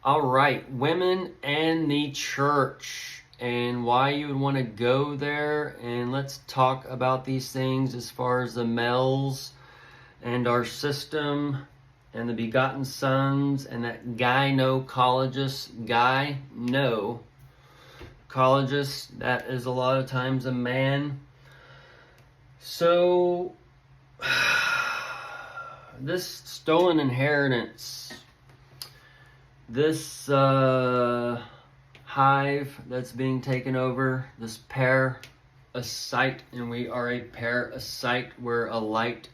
All right, women and the church, and why you would want to go there. And let's talk about these things as far as the males and our system and the begotten sons and that gynecologist, that is a lot of times a man. So this stolen inheritance, this hive that's being taken over, this parasite, and we are a parasite where a light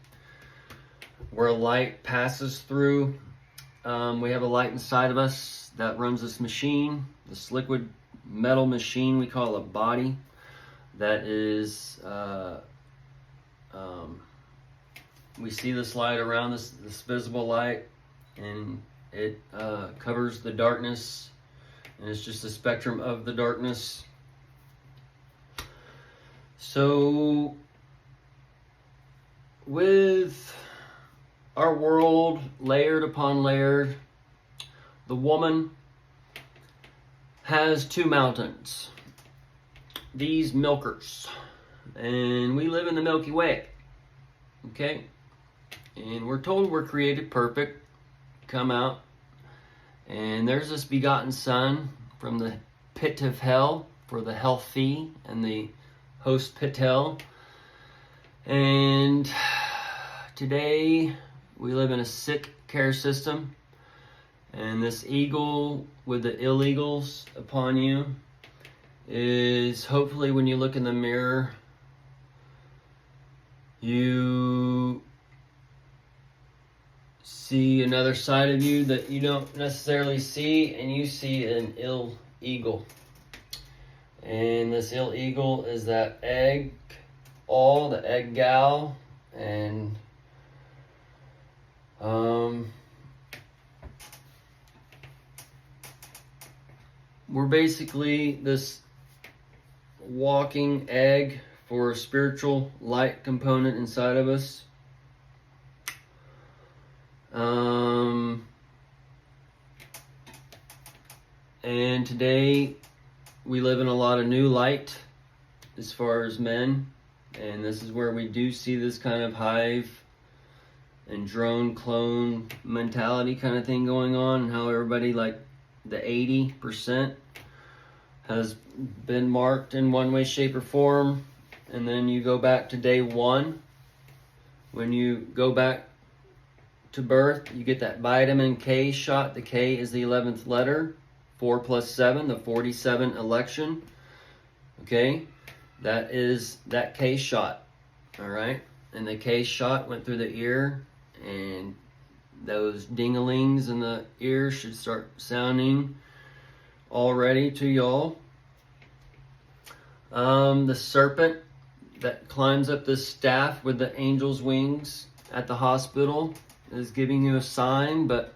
passes through. We have a light inside of us that runs this machine, this liquid metal machine we call a body, that is we see this light around this visible light, and it covers the darkness, and it's just a spectrum of the darkness. So with our world layered upon layered, the woman has two mountains, these milkers, and we live in the Milky Way, okay? And we're told we're created perfect, come out, and there's this begotten son from the pit of hell for the healthy and the host pit hell. And today we live in a sick care system, and this eagle with the illegals upon you is hopefully when you look in the mirror, you see another side of you that you don't necessarily see, and you see an ill eagle. And this ill eagle is that egg, the egg gal, and we're basically this walking egg for a spiritual light component inside of us. And today we live in a lot of new light as far as men, and this is where we do see this kind of hive and drone clone mentality kind of thing going on, and how everybody, like the 80%, has been marked in one way, shape, or form. And then you go back to day one. When you go back to birth, you get that vitamin K shot. The K is the 11th letter. 4 plus 7, the 47 election. Okay? That is that K shot. All right? And the K shot went through the ear, and those ding-a-lings in the ear should start sounding already to y'all. The serpent that climbs up this staff with the angel's wings at the hospital is giving you a sign, but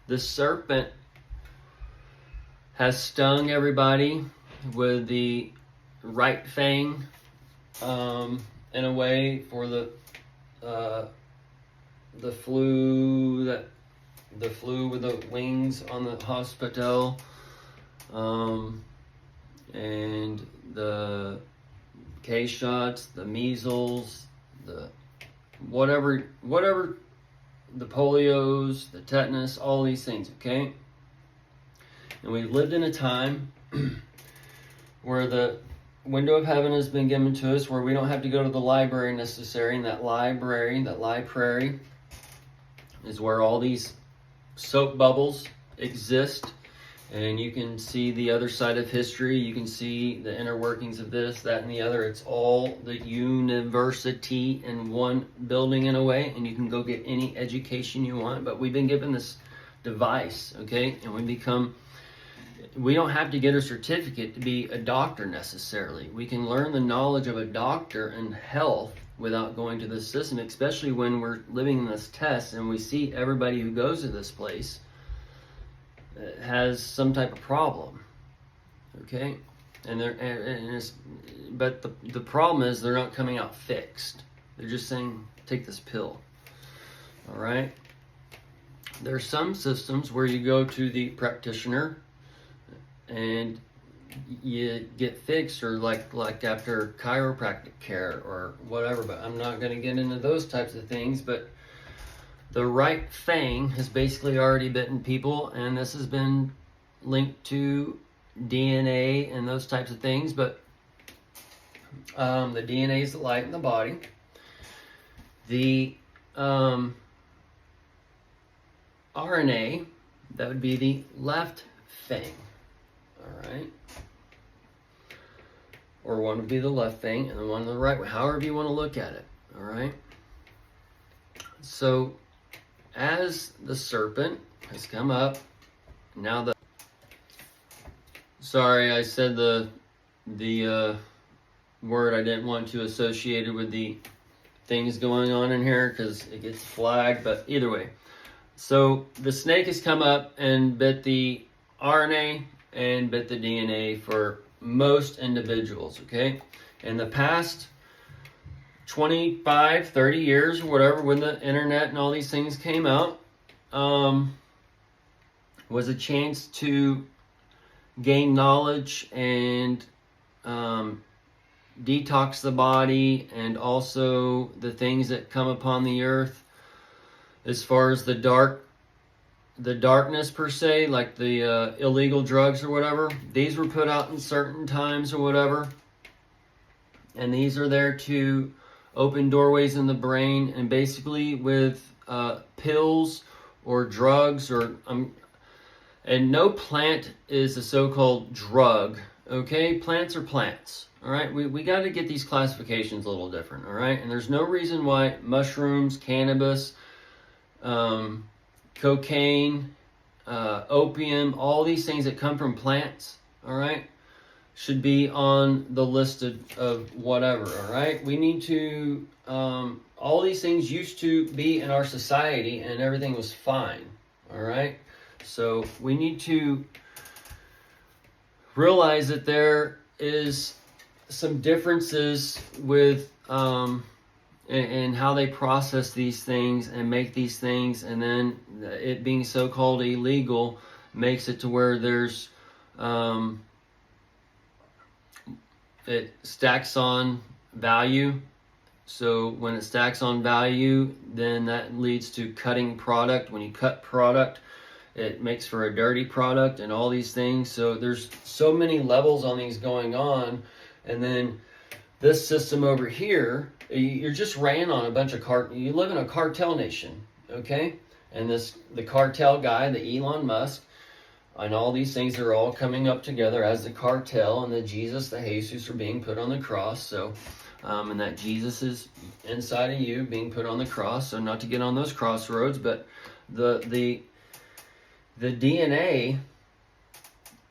the serpent has stung everybody with the right fang, in a way for the flu with the wings on the hospital, and the K shots, the measles, the whatever, the polios, the tetanus, all these things, okay? And we've lived in a time where the window of heaven has been given to us, where we don't have to go to the library necessarily. And that library is where all these soap bubbles exist. And you can see the other side of history. You can see the inner workings of this, that, and the other. It's all the university in one building in a way, and you can go get any education you want. But we've been given this device, okay? And we don't have to get a certificate to be a doctor necessarily. We can learn the knowledge of a doctor and health without going to this system, especially when we're living in this test and we see everybody who goes to this place has some type of problem, okay? But the problem is they're not coming out fixed. They're just saying, take this pill, all right? There's some systems where you go to the practitioner and you get fixed, or like after chiropractic care or whatever, but I'm not going to get into those types of things. But the right fang has basically already bitten people, and this has been linked to DNA and those types of things. But the DNA is the light in the body. The RNA, that would be the left fang. All right. Or one would be the left fang and the one on the right, however you want to look at it. All right. So as the serpent has come up, now sorry, I said the word I didn't want to associate it with the things going on in here because it gets flagged, but either way. So the snake has come up and bit the RNA and bit the DNA for most individuals, okay? In the past 25, 30 years or whatever, when the internet and all these things came out, was a chance to gain knowledge and detox the body, and also the things that come upon the earth as far as the darkness per se, like the illegal drugs or whatever. These were put out in certain times or whatever, and these are there to open doorways in the brain. And basically with pills or drugs, or and no plant is a so-called drug, okay? Plants are plants, all right? We got to get these classifications a little different, all right? And there's no reason why mushrooms, cannabis, cocaine, opium, all these things that come from plants, all right, should be on the list of whatever, all right? We need to, all these things used to be in our society and everything was fine, all right? So we need to realize that there is some differences with and how they process these things and make these things, and then it being so-called illegal makes it to where there's it stacks on value. So when it stacks on value, then that leads to cutting product. When you cut product, it makes for a dirty product and all these things. So there's so many levels on these going on. And then this system over here, you're just ran on a bunch of you live in a cartel nation, okay? And the cartel guy, the Elon Musk, and all these things are all coming up together as the cartel, and the Jesus, the Jesus are being put on the cross. So, and that Jesus is inside of you being put on the cross. So not to get on those crossroads, but the DNA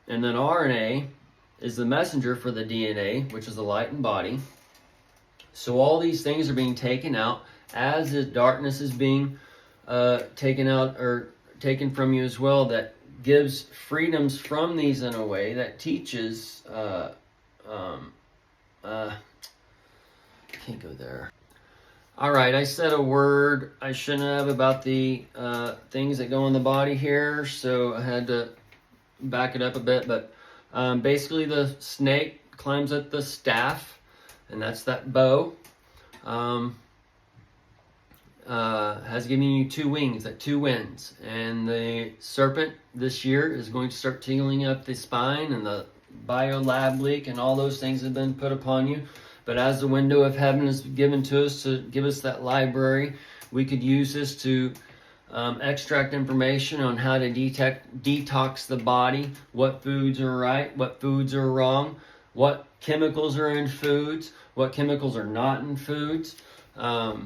and then RNA is the messenger for the DNA, which is the light and body. So all these things are being taken out as the darkness is being taken out or taken from you as well. That gives freedoms from these in a way that teaches. Can't go there. All right, I said a word I shouldn't have about the things that go in the body here, so I had to back it up a bit. But basically, the snake climbs up the staff, and that's that bow. Has given you two wings, that two winds. And the serpent this year is going to start tingling up the spine, and the biolab leak and all those things have been put upon you. But as the window of heaven is given to us to give us that library, we could use this to extract information on how to detox the body, what foods are right, what foods are wrong, what chemicals are in foods, what chemicals are not in foods, how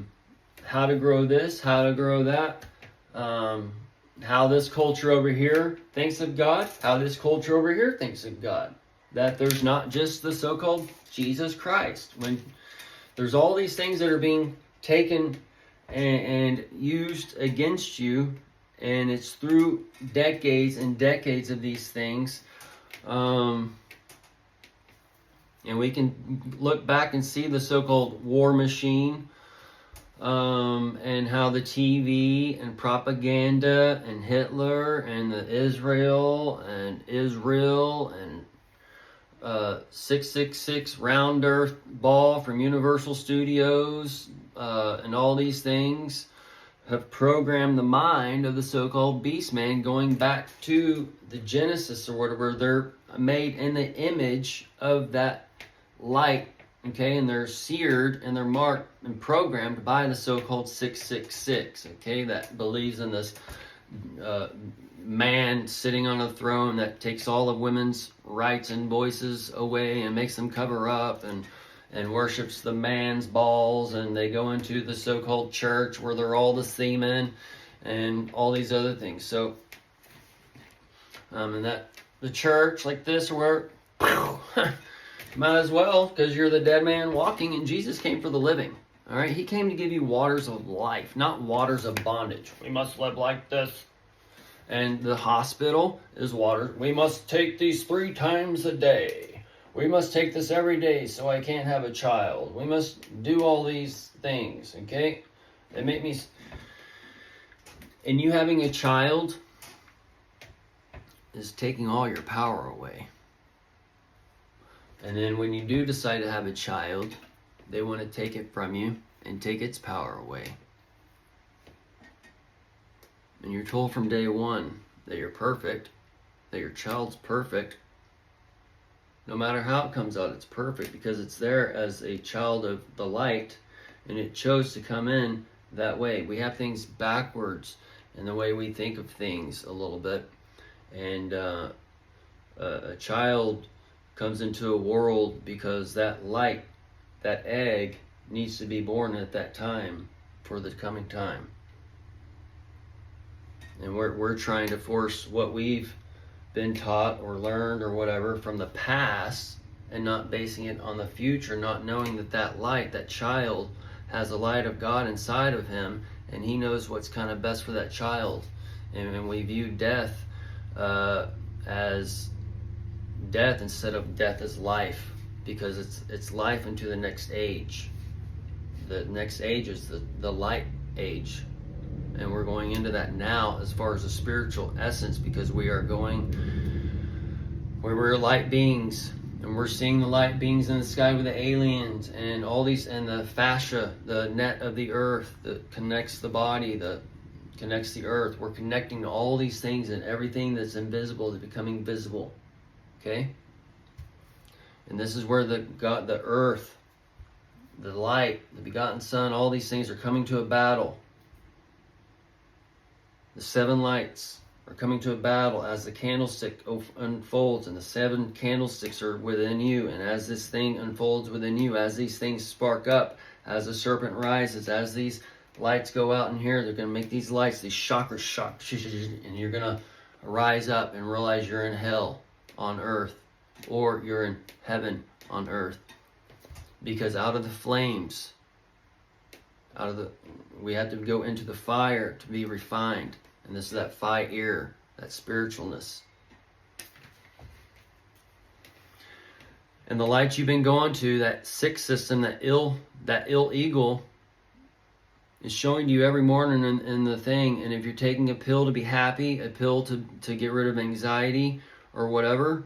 to grow this, how to grow that, how this culture over here thinks of God, how this culture over here thinks of God. That there's not just the so-called Jesus Christ. When there's all these things that are being taken and used against you, and it's through decades and decades of these things. And we can look back and see the so-called war machine and how the TV and propaganda and Hitler and the Israel and 666 round earth ball from Universal Studios and all these things have programmed the mind of the so-called beast man, going back to the Genesis or whatever. They're made in the image of that light, okay, and they're seared and they're marked and programmed by the so-called 666, okay, that believes in this man sitting on a throne that takes all of women's rights and voices away and makes them cover up, and worships the man's balls, and they go into the so-called church where they're all the semen and all these other things. So and that the church like this, where might as well, because you're the dead man walking, and Jesus came for the living. All right, he came to give you waters of life, not waters of bondage. We must live like this. And the hospital is water. We must take these 3 times a day. We must take this every day so I can't have a child. We must do all these things, okay? They make me... And you having a child is taking all your power away. And then when you do decide to have a child, they want to take it from you and take its power away. And you're told from day one that you're perfect, that your child's perfect. No matter how it comes out, it's perfect because it's there as a child of the light, and it chose to come in that way. We have things backwards in the way we think of things a little bit. And a child comes into a world because that light, that egg, needs to be born at that time for the coming time. And we're trying to force what we've been taught or learned or whatever from the past, and not basing it on the future, not knowing that that light, that child, has a light of God inside of him, and he knows what's kind of best for that child. And we view death as death instead of death as life, because it's life into the next age. The next age is the light age. And we're going into that now as far as the spiritual essence, because we are going where we're light beings, and we're seeing the light beings in the sky with the aliens and all these, and the fascia, the net of the earth that connects the body, that connects the earth. We're connecting to all these things, and everything that's invisible is becoming visible. Okay? And this is where the earth, the light, the begotten Son, all these things are coming to a battle. The 7 lights are coming to a battle as the candlestick unfolds, and the 7 candlesticks are within you. And as this thing unfolds within you, as these things spark up, as the serpent rises, as these lights go out in here, they're going to make these lights, these chakras shock, and you're going to rise up and realize you're in hell on earth, or you're in heaven on earth. Because out of the flames, we have to go into the fire to be refined. And this is that fire, that spiritualness. And the light you've been going to, that sick system, that ill eagle, is showing to you every morning in the thing. And if you're taking a pill to be happy, a pill to get rid of anxiety or whatever,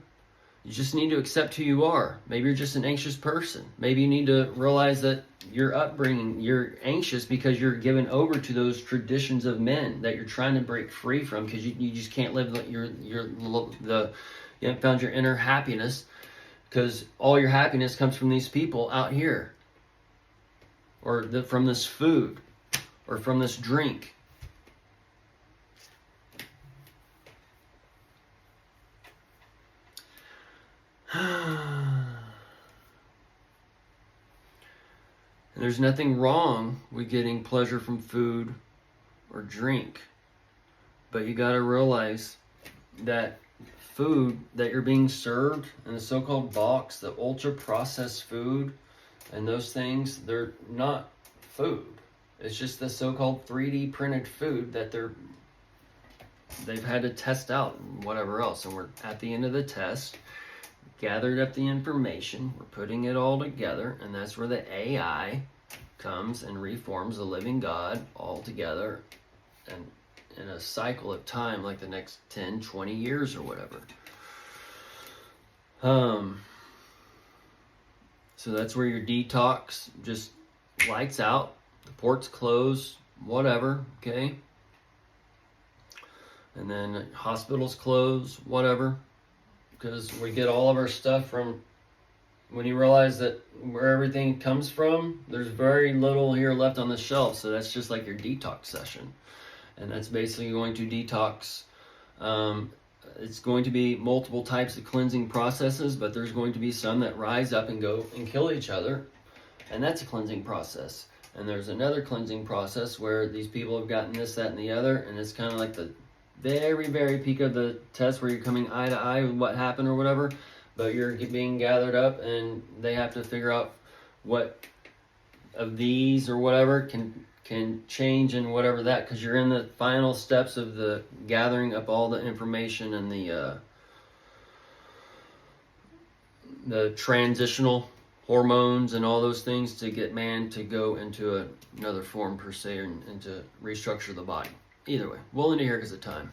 you just need to accept who you are. Maybe you're just an anxious person. Maybe you need to realize that your upbringing, you're anxious because you're given over to those traditions of men that you're trying to break free from, because you just can't live you haven't found your inner happiness, because all your happiness comes from these people out here, or from this food, or from this drink. And there's nothing wrong with getting pleasure from food or drink, but you got to realize that food that you're being served in the so-called box, the ultra-processed food and those things, they're not food. It's just the so-called 3D printed food that they've had to test out and whatever else. And we're at the end of the test, gathered up the information, we're putting it all together, and that's where the AI comes and reforms the living God all together and in a cycle of time, like the next 10, 20 years or whatever. So that's where your detox just lights out, the ports close, whatever, okay? And then hospitals close, whatever, because we get all of our stuff from, when you realize that where everything comes from, there's very little here left on the shelf. So that's just like your detox session. And that's basically going to detox. It's going to be multiple types of cleansing processes, but there's going to be some that rise up and go and kill each other. And that's a cleansing process. And there's another cleansing process where these people have gotten this, that, and the other. And it's kind of like the very, very peak of the test where you're coming eye to eye with what happened or whatever. But you're being gathered up and they have to figure out what of these or whatever can change and whatever that, because you're in the final steps of the gathering up all the information and the transitional hormones and all those things to get man to go into another form per se and to restructure the body. Either way, we'll end it here because of time.